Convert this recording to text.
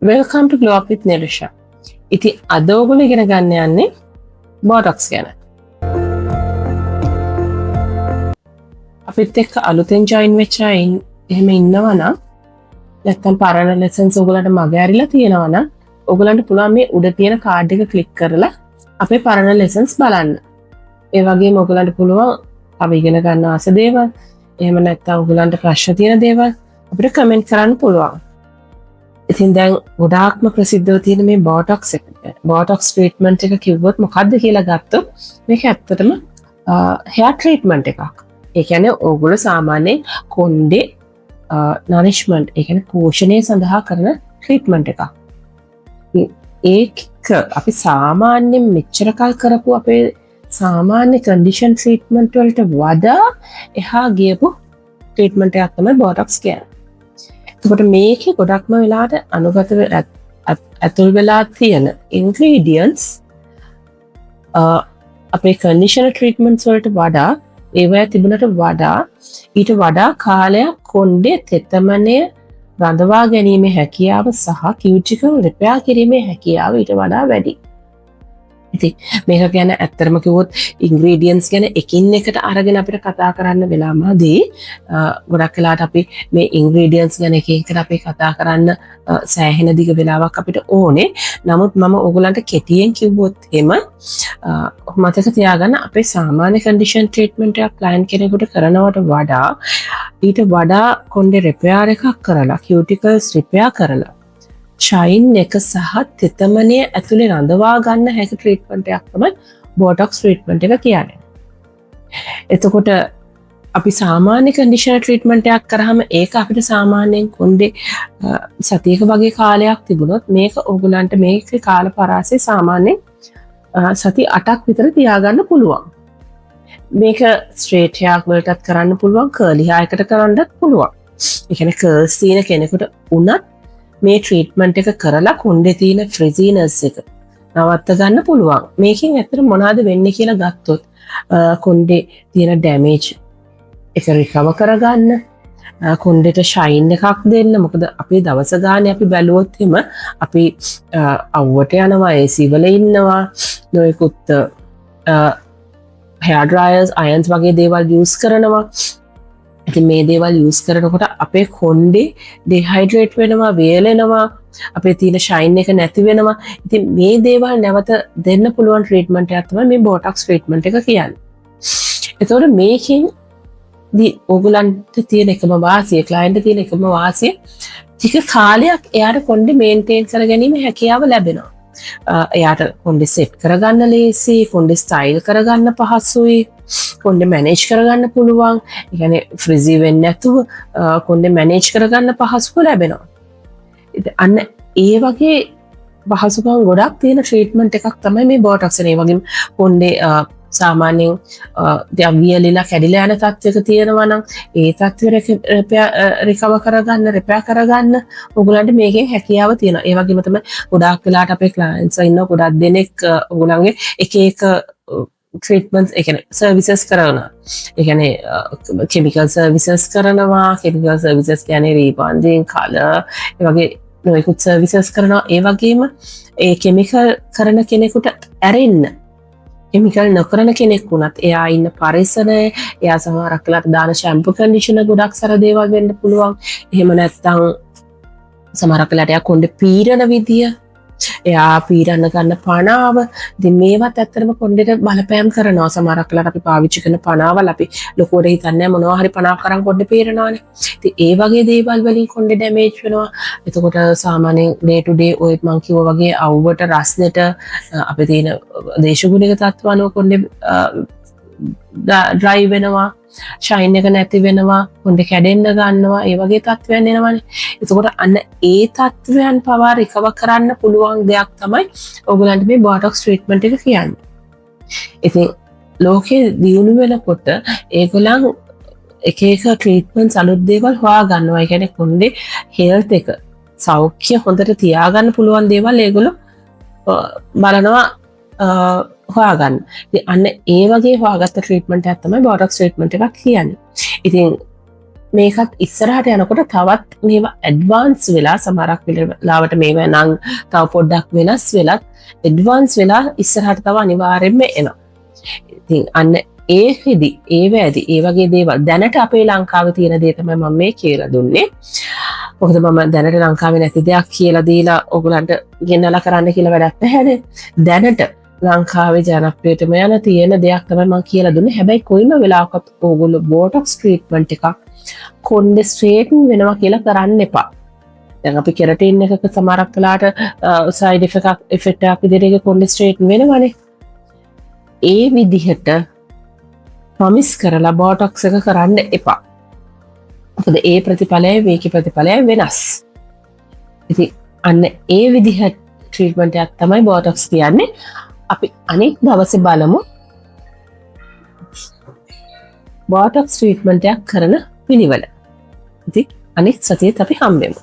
Welcome to Glow Up with Nirisha. ඉතින් අද ඔයගොල්ලෝ ඉගෙන ගන්න යන්නේ බොටොක්ස් ගැන. අපිත් එක්ක අලුතෙන් ජොයින් වෙච්ච අය එහෙම ඉන්නවා නම් නැත්නම් පරණ ලෙසන්ස් ඔයගොල්ලන්ට මග ඇරිලා තියෙනවා නම් ඔයගොල්ලන්ට පුළුවන් මේ උඩ තියෙන කාඩ් එක ක්ලික් කරලා අපේ පරණ ලෙසන්ස් බලන්න. ඒ වගේම ඔයගොල්ලන්ට පුළුවන් අපි ඉගෙන ගන්න ආස දේවල් එහෙම නැත්නම් ඔයගොල්ලන්ට ප්‍රශ්න තියෙන දේවල් අපිට කමෙන්ට් කරන්න පුළුවන්. ඉතින් දැන් ගොඩාක්ම ප්‍රසිද්ධව තියෙන මේ බොටොක්ස් එක. බොටොක්ස් ට්‍රීට්මන්ට් එක කිව්වොත් මොකද්ද කියලා ගත්තොත් මේක ඇත්තටම hair treatment එකක්. ඒ කියන්නේ ඕගොල්ලෝ සාමාන්‍යයෙන් කොණ්ඩේ nourishment ඒ කියන්නේ පෝෂණය සඳහා කරන ට්‍රීට්මන්ට් එකක්. ඒක අපි සාමාන්‍යයෙන් මෙච්චර කල් කරපු අපේ සාමාන්‍ය කන්ඩිෂන් ට්‍රීට්මන්ට් වලට වඩා එහා ගියපු ට්‍රීට්මන්ට් එකක් තමයි බොටොක්ස් කියන්නේ. එතකොට මේකේ ගොඩක්ම වෙලාවට අනුගත ඇතුල් වෙලා තියෙන ingredients අපේ conditioner treatments වලට වඩා ඒවා තිබුණට වඩා ඊට වඩා කාලයක් කොණ්ඩේ තෙතමනය රඳවා ගැනීමේ හැකියාව සහ cuticle repair කිරීමේ හැකියාව ඊට වඩා වැඩි. ඉතින් මේක ගැන ඇත්තටම කිව්වොත් ingredients ගැන එකින් එකට අරගෙන අපිට කතා කරන්න වෙලාවදී ගොඩක් වෙලාවට අපි මේ ingredients ගැන එක එකට අපි කතා කරන්න සෑහෙන දිග වෙලාවක් අපිට ඕනේ. නමුත් මම ඕගොල්ලන්ට කෙටියෙන් කිව්වොත් එහෙම මතක තියාගන්න අපේ සාමාන්‍ය condition treatment එකක් client කෙනෙකුට කරනවට වඩා ඊට වඩා කොණ්ඩේ repair එකක් කරලා cuticles repair කරලා ෂයින් එක සහ තෙතමනය ඇතුලේ රඳවා ගන්න හැකි ට්‍රීට්මන්ට් එකක් තමයි බොටොක්ස් ට්‍රීට්මන්ට් එක කියන්නේ. එතකොට අපි සාමාන්‍ය කන්ඩිෂනර් ට්‍රීට්මන්ට් එකක් කරාම ඒක අපිට සාමාන්‍යයෙන් කොණ්ඩේ සතියක වගේ කාලයක් තිබුණොත් මේක ඕගොල්ලන්ට මේකේ කාල පරාසය සාමාන්‍යයෙන් සති 8ක් විතර තියාගන්න පුළුවන්. මේක ස්ට්‍රේට් හෙයාර් වලටත් කරන්න පුළුවන්, කර්ලි හෙයාර් එකට කරන්නත් පුළුවන්. ඒ කියන්නේ කර්ල්ස් තියෙන කෙනෙකුට උනත් මේ ට්‍රීට්මන්ට් එක කරලා කොණ්ඩේ තියෙන ෆ්‍රිසීනස් එක නවත්ත ගන්න පුළුවන්. මේකෙන් ඇත්තට මොනවද වෙන්නේ කියලා ගත්තොත් කොණ්ඩේ තියෙන ඩැමේජ් එක රිකවර් කරගන්න, කොණ්ඩේට ෂයින් එකක් දෙන්න. මොකද අපේ දවස ගානේ අපි බැලුවොත් එම අපි අවුවට යනවා, AC වල ඉන්නවා, නොයෙකුත් hair dryers, irons වගේ දේවල් යූස් කරනවා. ඉතින් මේ දේවල් යූස් කරනකොට අපේ කොණ්ඩේ ඩිහයිඩ්‍රේට් වෙනවා, වේලෙනවා, අපේ තියෙන ෂයින් එක නැති වෙනවා. ඉතින් මේ දේවල් නැවත දෙන්න පුළුවන් ට්‍රීට්මන්ට් එකක් තමයි මේ බොටොක්ස් ට්‍රීට්මන්ට් එක කියන්නේ. එතකොට මේකෙන් ඕගොල්ලන්ට තියෙන එකම වාසිය, ක්ලයන්ට් තියෙන එකම වාසිය ටික කාලයක් එයාට කොණ්ඩේ මේන්ටේන් කරගැනීමේ හැකියාව ලැබෙනවා. එයාට කොණ්ඩේ සෙට් කරගන්න ලේසි, කොණ්ඩේ ස්ටයිල් කරගන්න පහසුයි, කොණ්ඩේ මැනේජ් කරගන්න පුළුවන්. ඒ කියන්නේ ෆ්‍රිසි වෙන්නේ නැතුව කොණ්ඩේ මැනේජ් කරගන්න පහසුකම් ලැබෙනවා. ඉතින් අන්න ඒ වගේ පහසුකම් ගොඩක් තියෙන ට්‍රීට්මන්ට් එකක් තමයි මේ බොටොක්ස් එක. ඒ වගේම කොණ්ඩේ සාමාන්‍යයෙන් දැන් වියලිලා කැඩිලා යන තත්ත්වයක තියෙනවා නම් ඒ තත්ත්වෙ රිකවර් කරගන්න, රිපෙයාර් කරගන්න ඔයගොල්ලන්ට මේකෙන් හැකියාව තියෙනවා. ඒ වගේම තමයි ගොඩාක් වෙලාවට අපේ ක්ලයන්ට්ස් ඉන්නවා, ගොඩක් දෙනෙක් ඔයගොල්ලන්ගේ එක එක ට්‍රීට්මන්ට්ස් ඒ කියන්නේ සර්විසස් කරනවා. ඒ කියන්නේ කෙමිකල් සර්විසස් කරනවා. කෙමිකල් සර්විසස් කියන්නේ රීබොන්ඩින්, කලර්, ඒ වගේ නොයෙකුත් සර්විසස් කරනවා. ඒ වගේම ඒ කෙමිකල් කරන කෙනෙකුට ඇරෙන්න කෙමිකල් නොකරන කෙනෙක් වුණත් එයා ඉන්න පරිසරය, එයා සමහරක් වෙලාවට දාන ෂැම්පු කන්ඩිෂනර් ගොඩක් සර දේවල් වෙන්න පුළුවන්. එහෙම නැත්නම් සමහරක් වෙලාවට එයා කොණ්ඩේ පීරන විදිය, එයා පීරන්න ගන්න පනාව, ඉතින් මේවත් ඇත්තටම කොණ්ඩේට බලපෑම් කරනවා. සමහරක් වෙලාවට අපි පාවිච්චි කරන පනාවල් අපි ලොකුවට හිතන්නේ මොනවා හරි පනාවක් කරන් කොණ්ඩේ පීරනවානේ. ඉතින් ඒ වගේ දේවල් වලින් කොණ්ඩේ ඩැමේජ් වෙනවා. එතකොට සාමාන්‍යයෙන් ඩේ ටු ඩේ ඔය මං කිව්වා වගේ අවුවට රස්නෙට අපේ තියෙන දේශගුණික තත්ත්ව අනුව කොණ්ඩේ ඩ්‍රයි වෙනවා, ෂයින් එක නැති වෙනවා, කොණ්ඩේ කැඩෙන්න ගන්නවා, ඒ වගේ තත්ත්වයන් එනවනේ. එතකොට අන්න ඒ තත්ත්වයන් පවා රිකවර් කරන්න පුළුවන් දෙයක් තමයි ඔයගොල්ලන්ට මේ බොටොක්ස් ට්‍රීට්මන්ට් එක කියන්නේ. ඉතින් ලෝකේ දියුණු වෙනකොට ඒගොල්ලන් එක එක ට්‍රීට්මන්ට්ස් අලුත් දේවල් හොයා ගන්නවා. ඒ කියන්නේ කොණ්ඩේ හෙල්ත් එක සෞඛ්‍ය හොඳට තියාගන්න පුළුවන් දේවල් ඒගොල්ලෝ බලනවා හොයාගන්න. ඉතින් අන්න ඒ වගේ හොයාගත්ත ට්‍රීට්මන්ට් එකක් තමයි බොටොක්ස් ට්‍රීට්මන්ට් එකක් කියන්නේ. ඉතින් මේකත් ඉස්සරහට යනකොට තවත් මේවා ඇඩ්වාන්ස් වෙලා සමහරක් වෙලාවට මේවා නම් තව පොඩ්ඩක් වෙනස් වෙලත් ඇඩ්වාන්ස් වෙලා ඉස්සරහට තව අනිවාර්යෙන්ම එනවා. ඉතින් අන්න ඒකෙදි ඒවැදී ඒ වගේ දේවල් දැනට අපේ ලංකාවේ තියෙන දේ තමයි මම මේ කියලා දුන්නේ. මොකද මම දැනට ලංකාවේ නැති දෙයක් කියලා දීලා ඔයගලන්ට ගෙන්නලා කරන්න කියලා වැඩක් නැහැනේ. දැනට ලංකාවේ ජනප්‍රියටම යන තියෙන දෙයක් තමයි මම කියලා දුන්නේ. හැබැයි කොයිම වෙලාවකත් ඕගොල්ලෝ බෝටොක්ස් ට්‍රීට්මන්ට් එකක් කොණ්ඩේ ස්ට්‍රේටන් වෙනවා කියලා කරන්න එපා. දැන් අපි කෙරටින් එකක සමහරක් වෙලාවට සයිඩ් ඉෆෙක්ට් එකක් විදිහට කොණ්ඩේ ස්ට්‍රේටන් වෙනවනේ. ඒ විදිහට ප්‍රොමිස් කරලා බෝටොක්ස් එක කරන්න එපා. මොකද ඒ ප්‍රතිඵලය මේකේ ප්‍රතිඵලය වෙනස්. ඉතින් අන්න ඒ විදිහට ට්‍රීට්මන්ට් එකක් තමයි බෝටොක්ස් කියන්නේ. අපි අනෙක් දවසේ බලමු බෝටොක්ස් ට්‍රීට්මන්ට් එකක් කරන පිළිවෙල. ඉතින් අනෙක් සතියේත් අපි හම්බෙමු.